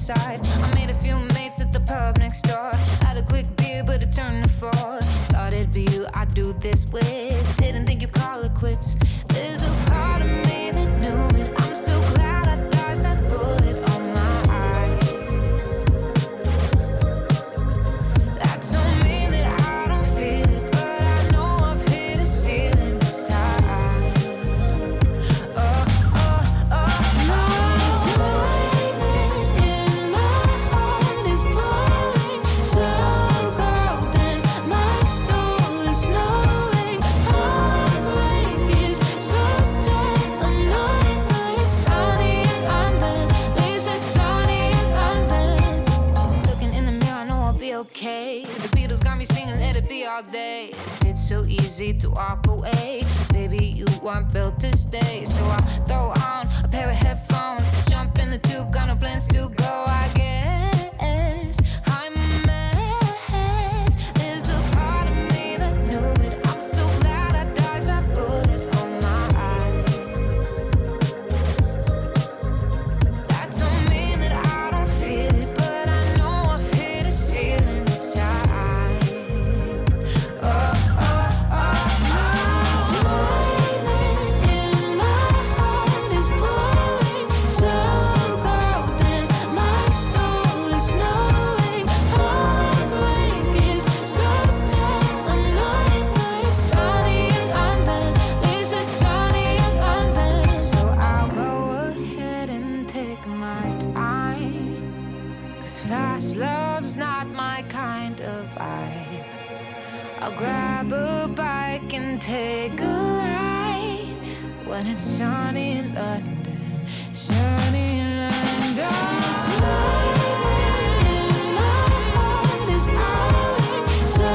outside. I made a few mates at the pub next door. Had a quick beer, but it turned to 4. Thought it'd be you I'd do this with. Didn't think you'd call it quits. There's a part of me that knew it. I'm so glad I dodged that bullet on my eye. That told me that I don't feel it, but I know I've hit a ceiling this time. Oh, oh, oh, no. It's lightning in my heart is glowing so cold, and my soul is knowing. Heartbreak is so dead annoying, but it's sunny and I'm there. At least it's sunny and I'm there. Looking in the mirror, I know I'll be okay. The Beatles got me singing Let It Be all day. It's so easy to walk away. Baby, you weren't built to stay. So I throw on a pair of headphones, jump in the tube, got no plans to go. I guess I'm a mess. There's a part of me that knew it. I'm so glad I dodged that bullet on my eye. That told me that I don't feel it, but I know I've hit a ceiling this time. Oh, oh, oh, oh. Lightning in my heart is glowing so cold, and my soul is knowing. Heartbreak is so dead annoying, but it's sunny and I'm there. At least it's sunny and I'm there. So I'll go ahead and take my time, 'cause fast love's not my kind of vibe. I'll grab a bike and take a ride when it's sunny in London, sunny in London. It's lightning in my heart is glowing so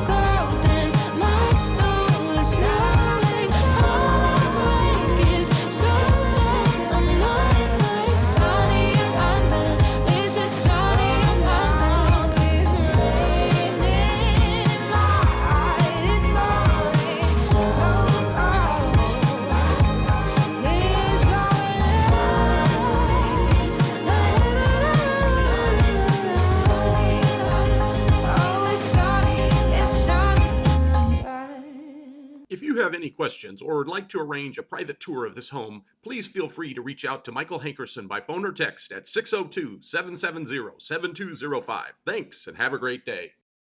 cold, and my soul is knowing. Heartbreak is so dead annoying, but it's sunny and I'm there. At least it's sunny and I'm there. It's raining in my eyes, falling so cold. It's going If you have any questions or would like to arrange a private tour of this home, please feel free to reach out to Michael Hankerson by phone or text at 602-770-7205. Thanks, and have a great day.